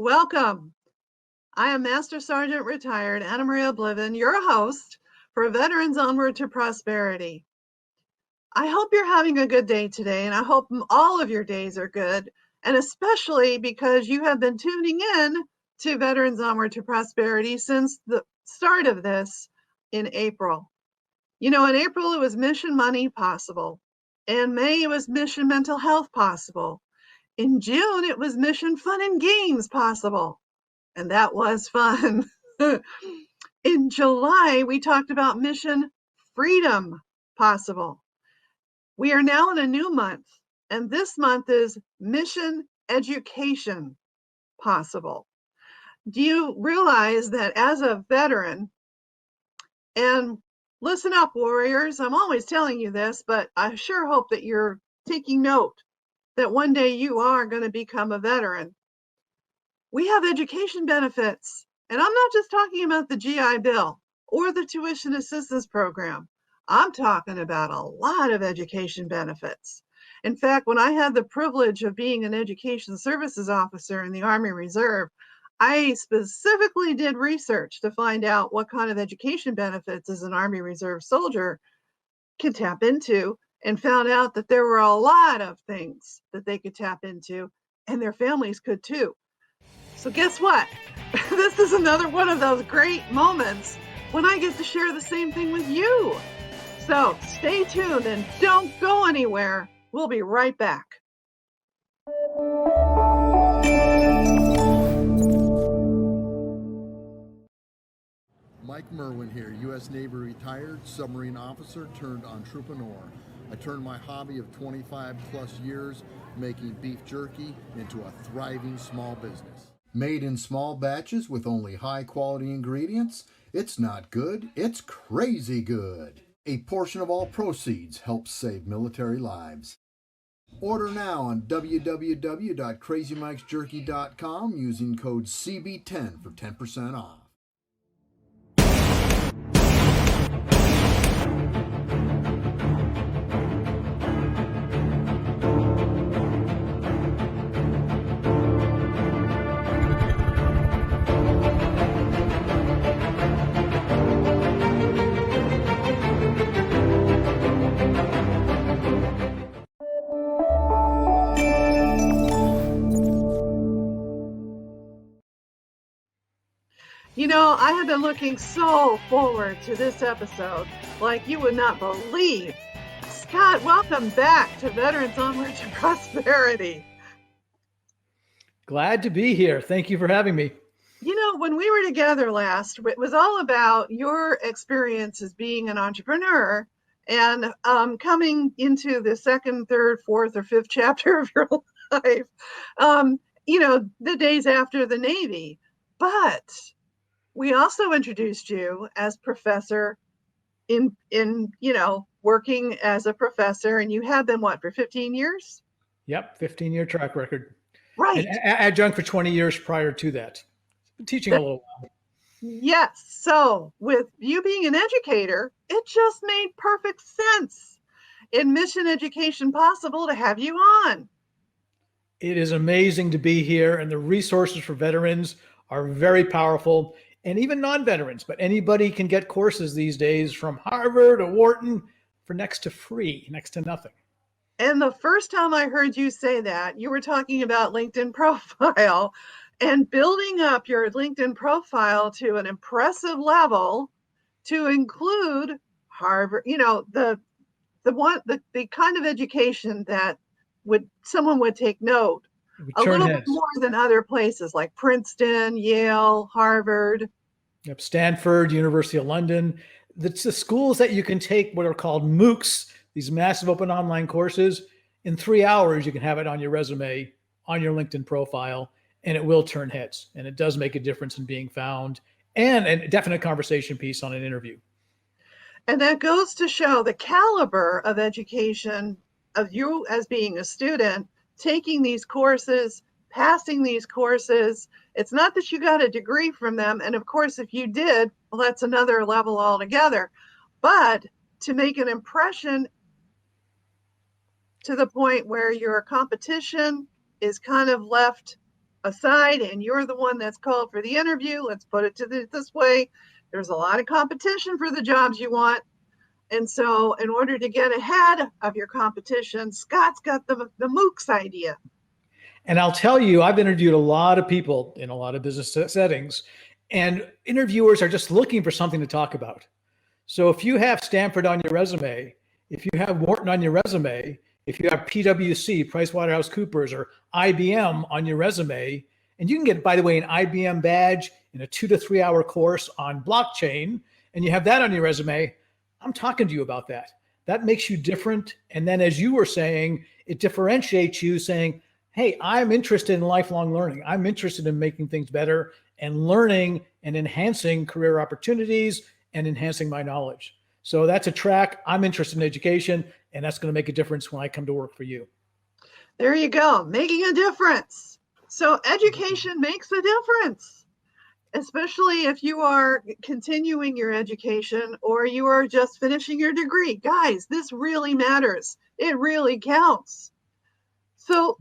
Welcome. I am Master Sergeant Retired Anna Maria Bliven, your host for Veterans Onward to Prosperity. I hope you're having a good day today, and I hope all of your days are good, and especially because you have been tuning in to Veterans Onward to Prosperity since the start of this in April. In April, it was Mission Money Possible. In May, it was Mission Mental Health Possible. In June, it was Mission Fun and Games Possible. And that was fun. In July, we talked about Mission Freedom Possible. We are now in a new month, and this month is Mission Education Possible. Do you realize that as a veteran, and listen up, warriors, I'm always telling you this, but I sure hope that you're taking note that one day you are going to become a veteran. We have education benefits, and I'm not just talking about the GI Bill or the tuition assistance program. I'm talking about a lot of education benefits. In fact, when I had the privilege of being an education services officer in the Army Reserve, I specifically did research to find out what kind of education benefits as an Army Reserve soldier could tap into, and found out that there were a lot of things that they could tap into, and their families could too. So guess what? This is another one of those great moments when I get to share the same thing with you. So stay tuned and don't go anywhere. We'll be right back. Mike Merwin here, U.S. Navy retired submarine officer turned entrepreneur. I turned my hobby of 25 plus years making beef jerky into a thriving small business. Made in small batches with only high quality ingredients, it's not good, it's crazy good. A portion of all proceeds helps save military lives. Order now on www.crazymikesjerky.com using code CB10 for 10% off. I have been looking so forward to this episode, like you would not believe. Scott, welcome back to Veterans Onward to Prosperity. Glad to be here. Thank you for having me. When we were together last, it was all about your experience as being an entrepreneur and coming into the second, third, fourth, or fifth chapter of your life, the days after the Navy. But we also introduced you as professor in working as a professor, and you have been for 15 years? Yep, 15-year track record. Right. And adjunct for 20 years prior to that. Been teaching a little while. Yes. So with you being an educator, it just made perfect sense in Mission Education Possible to have you on. It is amazing to be here, and the resources for veterans are very powerful. And even non-veterans, but anybody can get courses these days from Harvard or Wharton for next to free, next to nothing. And the first time I heard you say that, you were talking about LinkedIn profile and building up your LinkedIn profile to an impressive level to include Harvard, the kind of education that someone would take note. A little bit more than other places like Princeton, Yale, Harvard. Yep, Stanford, University of London. It's the schools that you can take what are called MOOCs, these massive open online courses. In 3 hours, you can have it on your resume, on your LinkedIn profile, and it will turn heads. And it does make a difference in being found, and a definite conversation piece on an interview. And that goes to show the caliber of education of you as being a student, taking these courses, passing these courses. It's not that you got a degree from them. And of course, if you did, well, that's another level altogether. But to make an impression to the point where your competition is kind of left aside and you're the one that's called for the interview, let's put it this way, there's a lot of competition for the jobs you want. And so in order to get ahead of your competition, Scott's got the MOOCs idea. And I'll tell you, I've interviewed a lot of people in a lot of business settings, and interviewers are just looking for something to talk about. So if you have Stanford on your resume, if you have Wharton on your resume, if you have PwC, PricewaterhouseCoopers, or IBM on your resume, and you can get, by the way, an IBM badge in a 2 to 3 hour course on blockchain, and you have that on your resume, I'm talking to you about that. That makes you different. And then, as you were saying, it differentiates you saying, hey, I'm interested in lifelong learning. I'm interested in making things better and learning and enhancing career opportunities and enhancing my knowledge. So that's a track. I'm interested in education, and that's going to make a difference when I come to work for you. There you go, making a difference. So education makes a difference, especially if you are continuing your education or you are just finishing your degree. Guys, this really matters. It really counts. So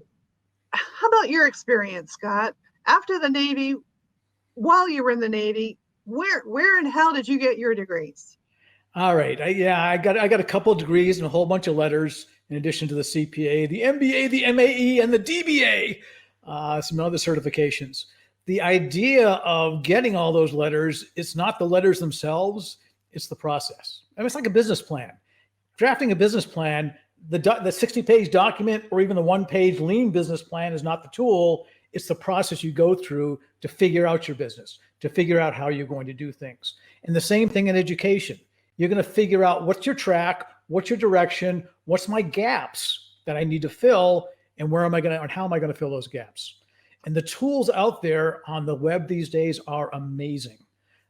how about your experience, Scott? After the Navy, while you were in the Navy, where and how did you get your degrees? All right. I got a couple of degrees and a whole bunch of letters in addition to the CPA, the MBA, the MAE, and the DBA, some other certifications. The idea of getting all those letters, it's not the letters themselves, it's the process. I mean, it's like a business plan. Drafting a business plan, the 60-page document or even the 1-page lean business plan is not the tool. It's the process you go through to figure out your business, to figure out how you're going to do things. And the same thing in education. You're going to figure out what's your track, what's your direction, what's my gaps that I need to fill, and how am I going to fill those gaps? And the tools out there on the web these days are amazing.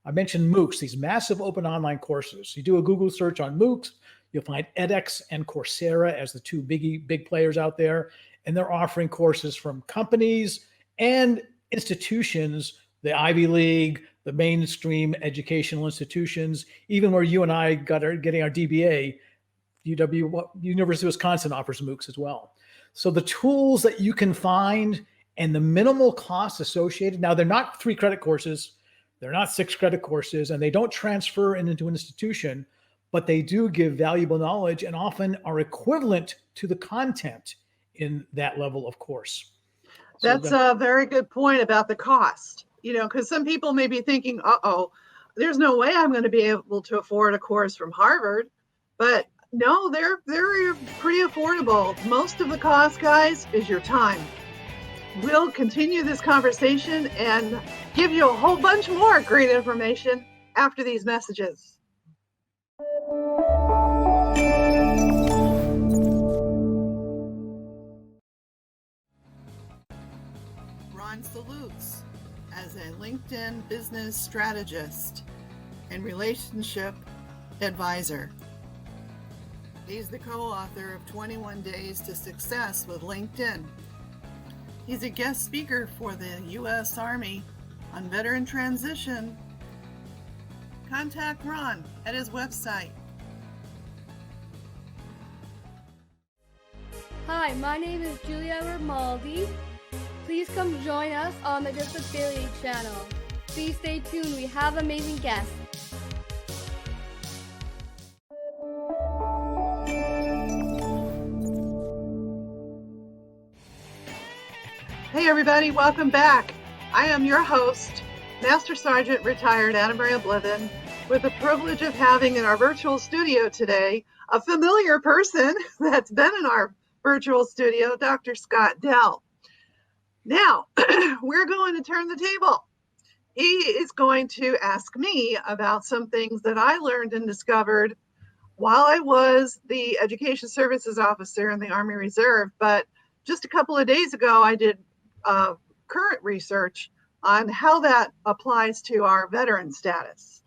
I mentioned MOOCs, these massive open online courses. You do a Google search on MOOCs, you'll find edX and Coursera as the two big players out there. And they're offering courses from companies and institutions, the Ivy League, the mainstream educational institutions, even where you and I getting our DBA, University of Wisconsin offers MOOCs as well. So the tools that you can find and the minimal costs associated. Now, they're not 3-credit courses. They're not 6-credit courses, and they don't transfer into an institution, but they do give valuable knowledge and often are equivalent to the content in that level of course. That's a very good point about the cost, because some people may be thinking, there's no way I'm going to be able to afford a course from Harvard. But no, they're pretty affordable. Most of the cost, guys, is your time. We'll continue this conversation and give you a whole bunch more great information after these messages. Ron salutes as a LinkedIn business strategist and relationship advisor. He's the co-author of 21 Days to Success with LinkedIn. He's a guest speaker for the U.S. Army on veteran transition. Contact Ron at his website. Hi, my name is Julia Ramaldi. Please come join us on the Just Affiliate channel. Please stay tuned. We have amazing guests. Hey everybody, welcome back. I am your host, Master Sergeant Retired Anna Maria Blithen, with the privilege of having in our virtual studio today a familiar person that's been in our virtual studio, Dr. Scott Dell. Now, we're going to turn the table. He is going to ask me about some things that I learned and discovered while I was the Education Services Officer in the Army Reserve. But just a couple of days ago, I did current research on how that applies to our veteran status.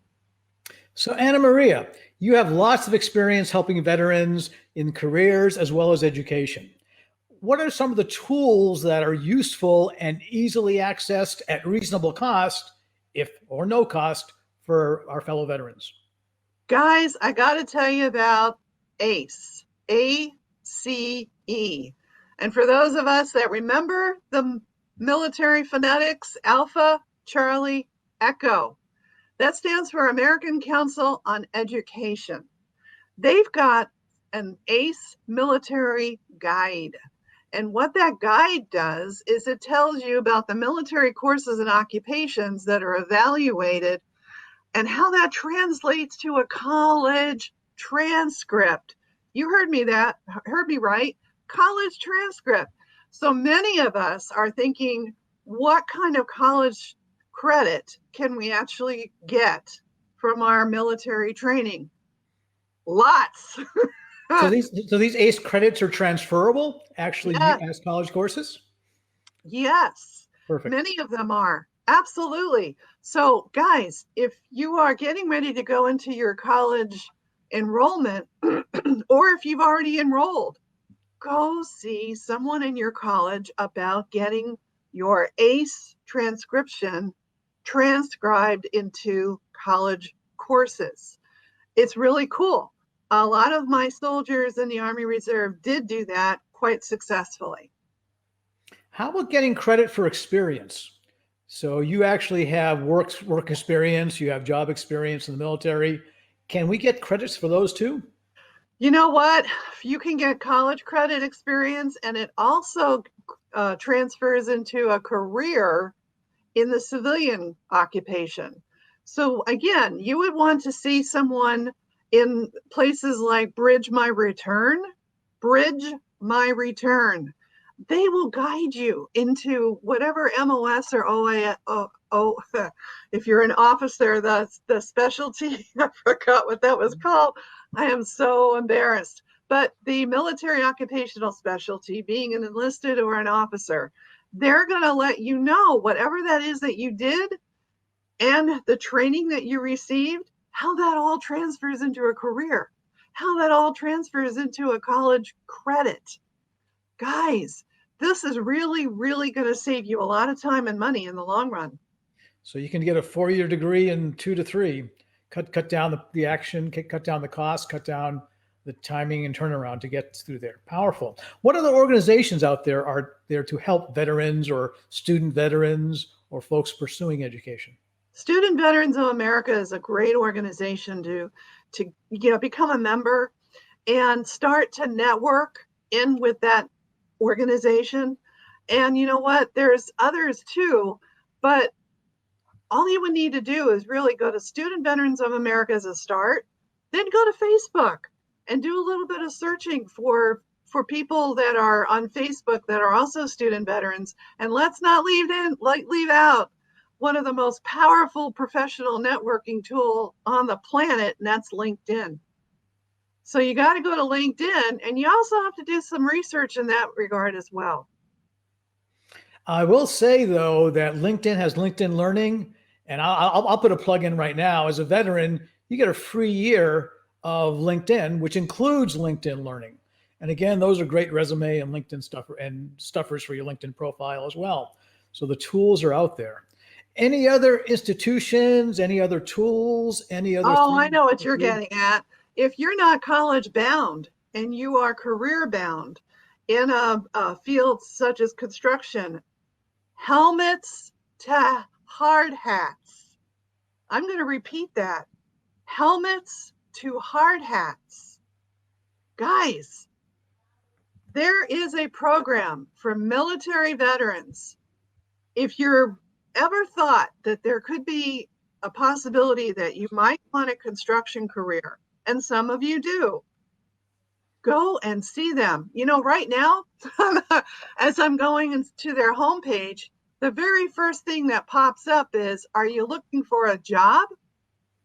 So Anna Maria, you have lots of experience helping veterans in careers as well as education. What are some of the tools that are useful and easily accessed at reasonable cost, if or no cost, for our fellow veterans? Guys, I got to tell you about ACE, A-C-E. And for those of us that remember the Military Phonetics, Alpha, Charlie, Echo. That stands for American Council on Education. They've got an ACE military guide. And what that guide does is it tells you about the military courses and occupations that are evaluated and how that translates to a college transcript. You heard me right? College transcript. So many of us are thinking, what kind of college credit can we actually get from our military training? Lots. So these ACE credits are transferable, actually, Yes. as college courses? Yes. Perfect. Many of them are. Absolutely. So, guys, if you are getting ready to go into your college enrollment, or if you've already enrolled, go see someone in your college about getting your ACE transcription transcribed into college courses. It's really cool. A lot of my soldiers in the Army Reserve did do that quite successfully. How about getting credit for experience? So you actually have work experience, you have job experience in the military. Can we get credits for those too? You know what? You can get college credit experience, and it also transfers into a career in the civilian occupation. So again, you would want to see someone in places like Bridge My Return. They will guide you into whatever MOS or if you're an officer, the specialty, I forgot what that was called. I am so embarrassed. But the military occupational specialty, being an enlisted or an officer, they're going to let you know whatever that is that you did and the training that you received, how that all transfers into a career, how that all transfers into a college credit. Guys, this is really, really going to save you a lot of time and money in the long run. So you can get a 4-year degree in 2 to 3, cut down the action, cut down the cost, cut down the timing and turnaround to get through there. Powerful. What other organizations out there are there to help veterans or student veterans or folks pursuing education? Student Veterans of America is a great organization to become a member and start to network in with that organization. And you know what? There's others too, but all you would need to do is really go to Student Veterans of America as a start, then go to Facebook and do a little bit of searching for people that are on Facebook that are also student veterans. And let's not leave out one of the most powerful professional networking tool on the planet, and that's LinkedIn. So you got to go to LinkedIn, and you also have to do some research in that regard as well. I will say, though, that LinkedIn has LinkedIn Learning, and I'll put a plug in right now. As a veteran, you get a free year of LinkedIn, which includes LinkedIn Learning. And again, those are great resume and LinkedIn stuffers for your LinkedIn profile as well. So the tools are out there. Any other institutions, any other tools, any other? Oh, I know what you're getting at. If you're not college bound and you are career bound in a field such as construction, helmets to hard hats. I'm going to repeat that. Helmets to hard hats. Guys, there is a program for military veterans. If you're ever thought that there could be a possibility that you might want a construction career, and some of you do, go and see them. You know, right now, as I'm going to their homepage, the very first thing that pops up is, are you looking for a job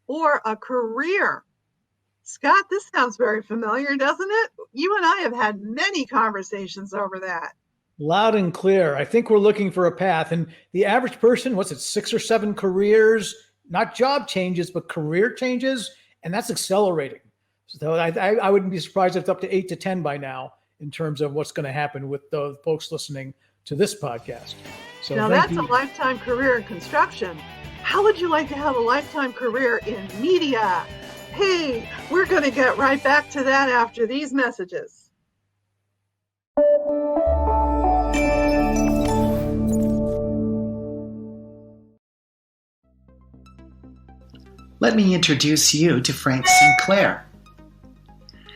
or a career? Scott, this sounds very familiar, doesn't it? You and I have had many conversations over that. Loud and clear. I think we're looking for a path. And the average person, 6 or 7 careers, not job changes, but career changes. And that's accelerating. So I wouldn't be surprised if it's up to 8 to 10 by now in terms of what's going to happen with the folks listening to this podcast. So now that's a lifetime career in construction. How would you like to have a lifetime career in media? Hey, we're going to get right back to that after these messages. Let me introduce you to Frank Sinclair.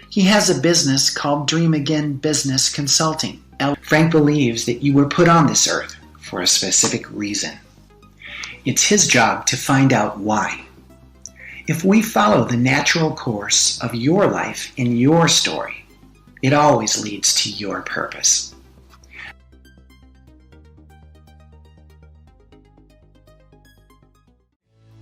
He has a business called Dream Again Business Consulting. Frank believes that you were put on this earth for a specific reason. It's his job to find out why. If we follow the natural course of your life and your story, it always leads to your purpose.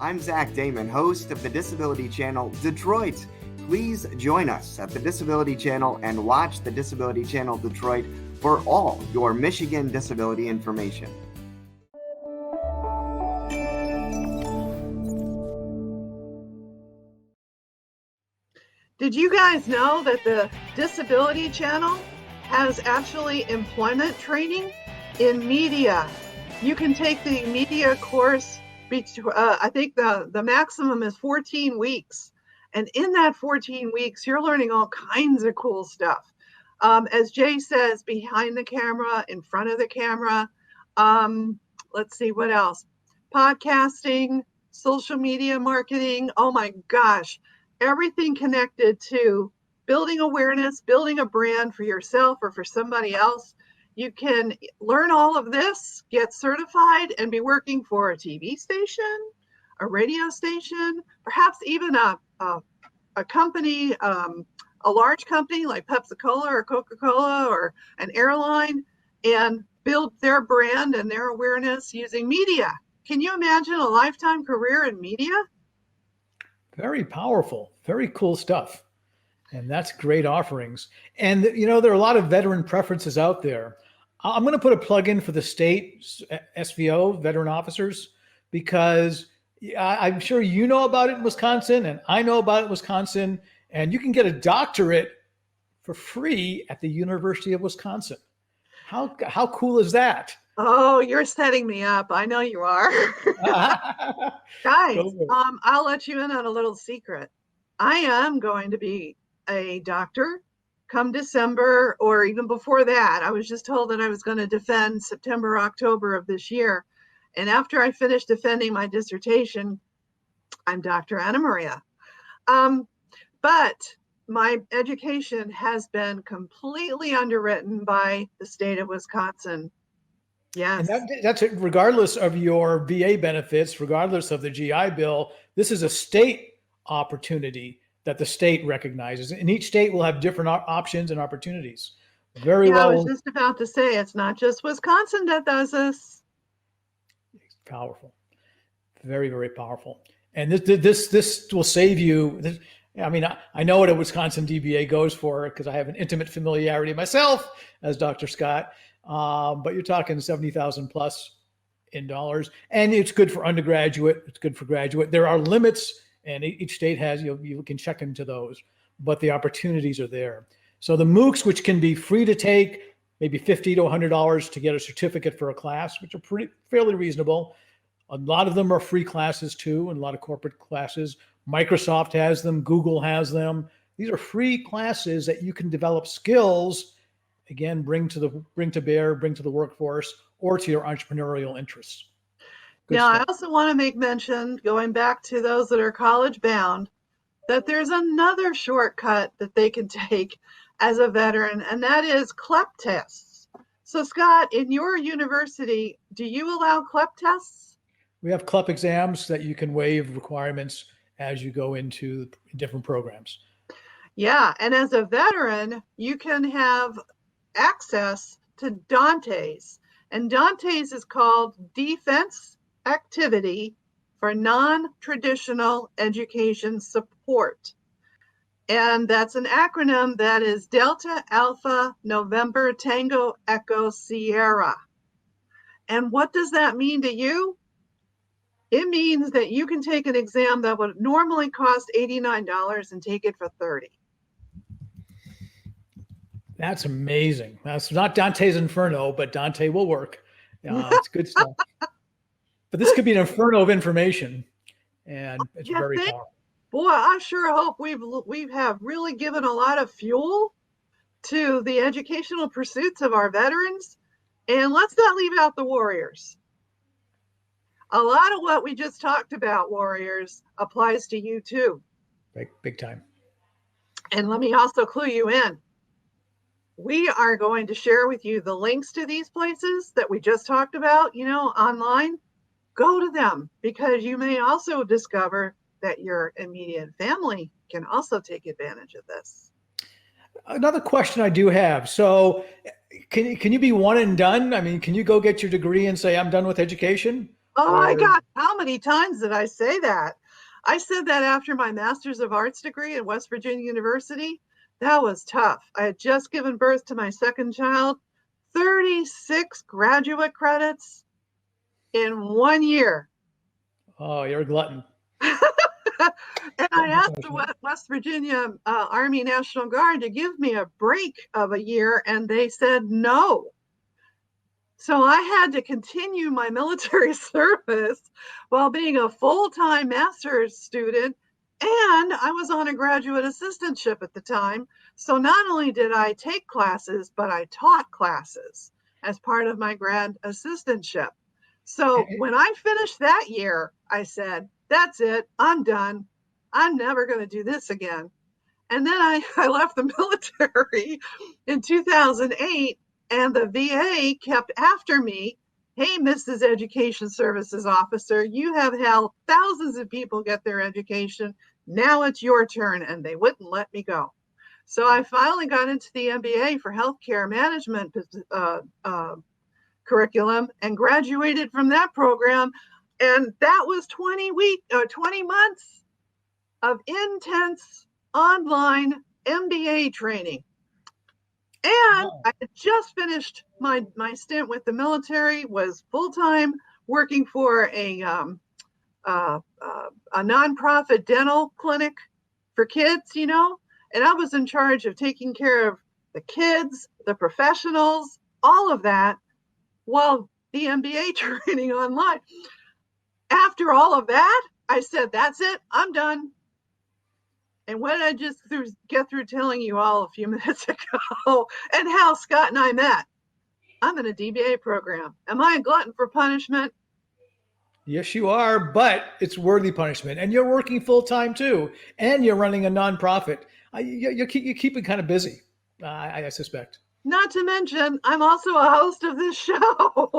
I'm Zach Damon, host of the Disability Channel Detroit. Please join us at the Disability Channel and watch the Disability Channel Detroit for all your Michigan disability information. Did you guys know that the Disability Channel has actually employment training in media? You can take the media course, I think the maximum is 14 weeks. And in that 14 weeks, you're learning all kinds of cool stuff. As Jay says, behind the camera, in front of the camera. Let's see, what else? Podcasting, social media marketing. Oh my gosh. Everything connected to building awareness, building a brand for yourself or for somebody else. You can learn all of this, get certified, and be working for a TV station, a radio station, perhaps even a company, a large company like Pepsi-Cola or Coca-Cola or an airline, and build their brand and their awareness using media. Can you imagine a lifetime career in media? Very powerful, very cool stuff. And that's great offerings. And, you know, there are a lot of veteran preferences out there. I'm going to put a plug in for the state SVO, veteran officers, because I'm sure you know about it in Wisconsin, and I know about it in Wisconsin, and you can get a doctorate for free at the University of Wisconsin. How cool is that? Oh, you're setting me up. I know you are. Guys, I'll let you in on a little secret. I am going to be a doctor come December, or even before that. I was just told that I was going to defend September, October of this year. And after I finish defending my dissertation, I'm Dr. Anna Maria. But my education has been completely underwritten by the state of Wisconsin. Yes. And that's it, regardless of your VA benefits, regardless of the GI Bill. This is a state opportunity that the state recognizes, and each state will have different options and opportunities. Very well. I was just about to say, it's not just Wisconsin that does this. It's powerful, very, very powerful. And this will save you. I mean, I know what a Wisconsin DBA goes for because I have an intimate familiarity myself as Dr. Scott. But you're talking 70,000 plus in dollars, and it's good for undergraduate. It's good for graduate. There are limits, and each state has, you can check into those, but the opportunities are there. So the MOOCs, which can be free to take, maybe $50 to $100 to get a certificate for a class, which are fairly reasonable. A lot of them are free classes too, and a lot of corporate classes. Microsoft has them, Google has them. These are free classes that you can develop skills, again, bring to the workforce or to your entrepreneurial interests. Now, I also want to make mention, going back to those that are college bound, that there's another shortcut that they can take as a veteran, and that is CLEP tests. So Scott, in your university, do you allow CLEP tests? We have CLEP exams that you can waive requirements as you go into different programs. Yeah, and as a veteran, you can have access to Dante's. And Dante's is called Defense Activity for Non-Traditional Education Support. And that's an acronym that is Delta Alpha November Tango Echo Sierra. And what does that mean to you? It means that you can take an exam that would normally cost $89 and take it for $30. That's amazing. That's not Dante's Inferno, but Dante will work. It's good stuff. But this could be an inferno of information, and it's very powerful. Boy, I sure hope we have really given a lot of fuel to the educational pursuits of our veterans. And let's not leave out the warriors. a lot of what we just talked about, warriors, applies to you too. Big time. And let me also clue you in. We are going to share with you the links to these places that we just talked about, online. Go to them, because you may also discover that your immediate family can also take advantage of this. Another question I do have. So can you be one and done? I mean, can you go get your degree and say, I'm done with education? Oh my God, how many times did I say that? I said that after my Master's of Arts degree at West Virginia University. That was tough. I had just given birth to my second child, 36 graduate credits in 1 year. Oh, you're a glutton. And I asked the West Virginia Army National Guard to give me a break of a year, and they said no. So I had to continue my military service while being a full-time master's student, and I was on a graduate assistantship at the time. So not only did I take classes, but I taught classes as part of my grad assistantship. So when I finished that year, I said, that's it, I'm done. I'm never going to do this again. And then I left the military in 2008, and the VA kept after me. Hey, Mrs. Education Services Officer, you have helped thousands of people get their education. Now it's your turn. And they wouldn't let me go. So I finally got into the MBA for healthcare management curriculum and graduated from that program. And that was 20 months of intense online MBA training. And I had just finished my stint with the military, was full-time working for a nonprofit dental clinic for kids, and I was in charge of taking care of the kids, the professionals, all of that, while the MBA training online. After all of that, I said, that's it, I'm done. And what did I just get through telling you all a few minutes ago, and how Scott and I met? I'm in a DBA program. Am I a glutton for punishment? Yes, you are, but it's worthy punishment. And you're working full time too, and you're running a nonprofit. You keep it kind of busy, I suspect. Not to mention, I'm also a host of this show.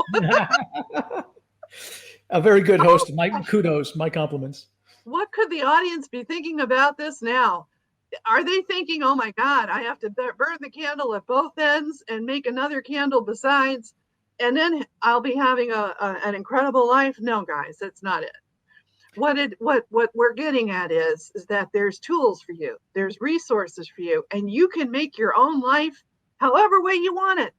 A very good host. My kudos, my compliments. What could the audience be thinking about this now? Are they thinking, oh my God, I have to burn the candle at both ends and make another candle besides, and then I'll be having an incredible life? No, guys, that's not it. What we're getting at is that there's tools for you, there's resources for you, and you can make your own life however way you want it.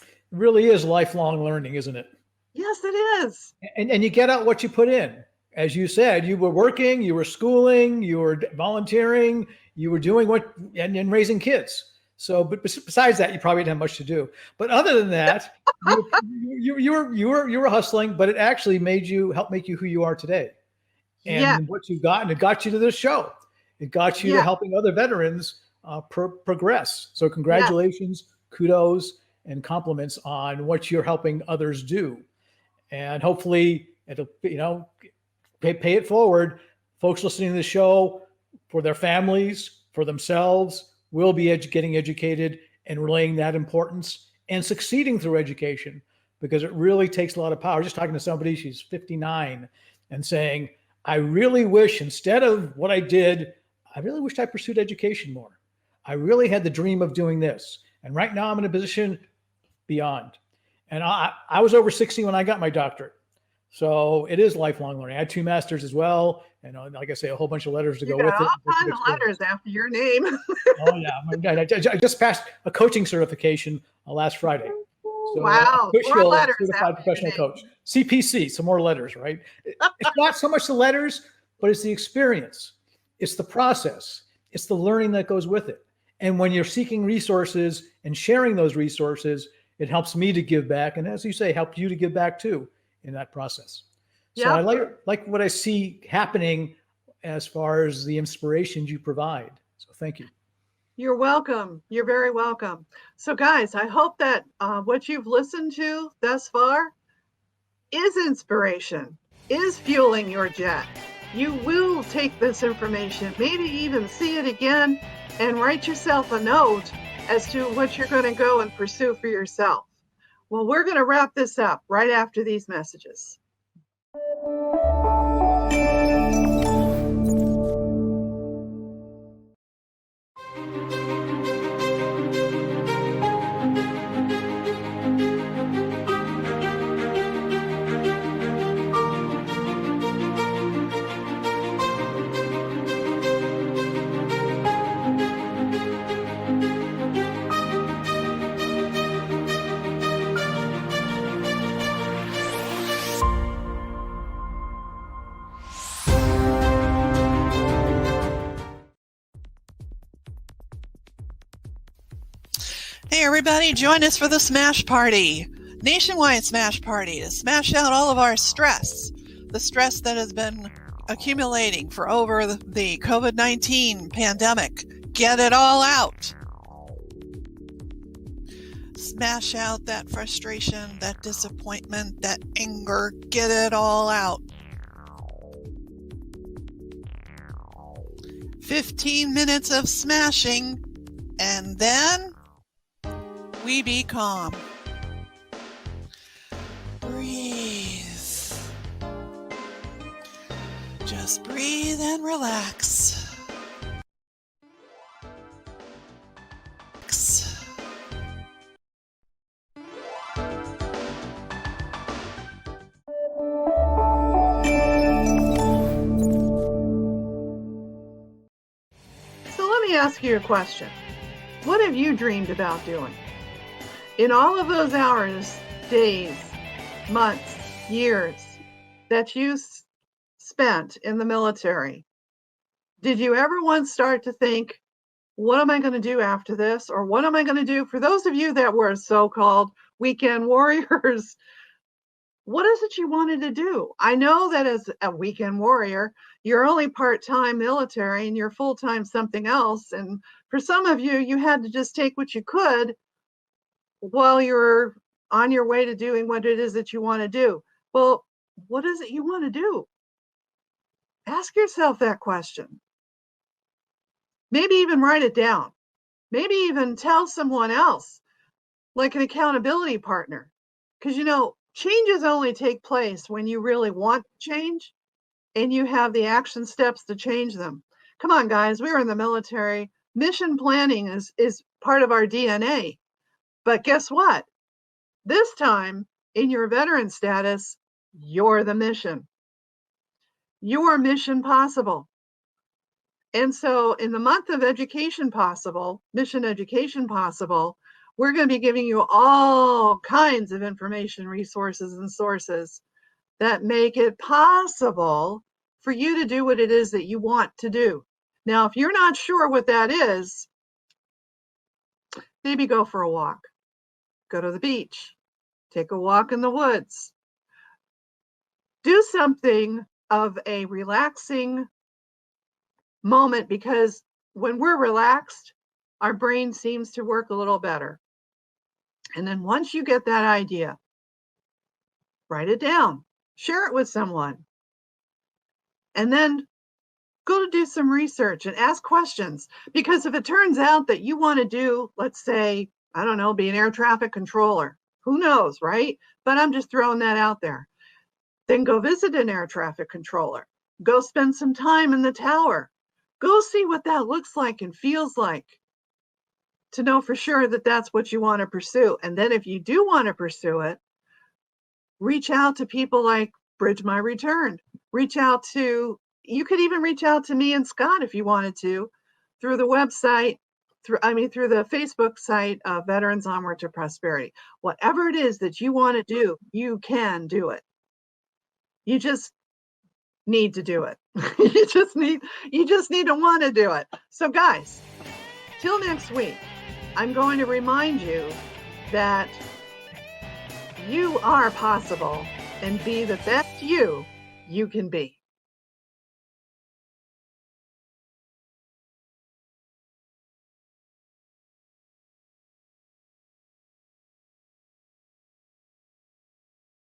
It really is lifelong learning, isn't it? Yes, it is. And you get out what you put in. As you said, you were working, you were schooling, you were volunteering, you were doing and raising kids. So, but besides that, you probably didn't have much to do. But other than that, you were hustling, but it actually helped make you who you are today. And what you've gotten, it got you to this show. It got you to helping other veterans progress. So congratulations, kudos, and compliments on what you're helping others do. And hopefully it'll, pay it forward. Folks listening to the show, for their families, for themselves, will be getting educated and relaying that importance and succeeding through education, because it really takes a lot of power. Just talking to somebody, she's 59, and saying, I really wish, instead of what I did, I really wished I pursued education more. I really had the dream of doing this. And right now I'm in a position beyond. And I was over 60 when I got my doctorate. So it is lifelong learning. I had 2 masters as well. And like I say, a whole bunch of letters to go with it. All kinds of letters after your name. Oh, yeah. I just passed a coaching certification last Friday. So, wow. More letters. Certified professional coach. CPC, some more letters, right? It's not so much the letters, but it's the experience. It's the process. It's the learning that goes with it. And when you're seeking resources and sharing those resources, it helps me to give back. And as you say, help you to give back too in that process. So I like what I see happening as far as the inspirations you provide. So thank you. You're welcome. You're very welcome. So guys, I hope that what you've listened to thus far is inspiration, is fueling your jet. You will take this information, maybe even see it again, and write yourself a note as to what you're going to go and pursue for yourself. Well, we're going to wrap this up right after these messages. Hey everybody, join us for the Smash Party, nationwide Smash Party, to smash out all of our stress, the stress that has been accumulating for over the COVID-19 pandemic. Get it all out. Smash out that frustration, that disappointment, that anger. Get it all out. 15 minutes of smashing, and then we be calm. Breathe. Just breathe and relax. So let me ask you a question. What have you dreamed about doing? In all of those hours, days, months, years that you spent in the military, did you ever once start to think, what am I going to do after this? Or what am I going to do? For those of you that were so-called weekend warriors, what is it you wanted to do? I know that as a weekend warrior, you're only part-time military and you're full-time something else. And for some of you, you had to just take what you could while you're on your way to doing what it is that you want to do. Well, what is it you want to do? Ask yourself that question. Maybe even write it down. Maybe even tell someone else, like an accountability partner. Because, changes only take place when you really want to change and you have the action steps to change them. Come on, guys, we were in the military. Mission planning is part of our DNA. But guess what? This time, in your veteran status, you're the mission. Your mission possible. And so in the month of Education Possible, Mission Education Possible, we're going to be giving you all kinds of information, resources, and sources that make it possible for you to do what it is that you want to do. Now, if you're not sure what that is, maybe go for a walk. Go to the beach, take a walk in the woods, do something of a relaxing moment, because when we're relaxed, our brain seems to work a little better. And then once you get that idea, write it down, share it with someone, and then go to do some research and ask questions. Because if it turns out that you want to do, let's say, I don't know, be an air traffic controller. Who knows, right? But I'm just throwing that out there. Then go visit an air traffic controller. Go spend some time in the tower. Go see what that looks like and feels like to know for sure that that's what you want to pursue. And then if you do want to pursue it, reach out to people like Bridge My Return. You could even reach out to me and Scott if you wanted to, through the website, through the Facebook site of Veterans Onward to Prosperity. Whatever it is that you want to do, you can do it. You just need to do it. you just need to want to do it. So guys, till next week, I'm going to remind you that you are possible and be the best you can be.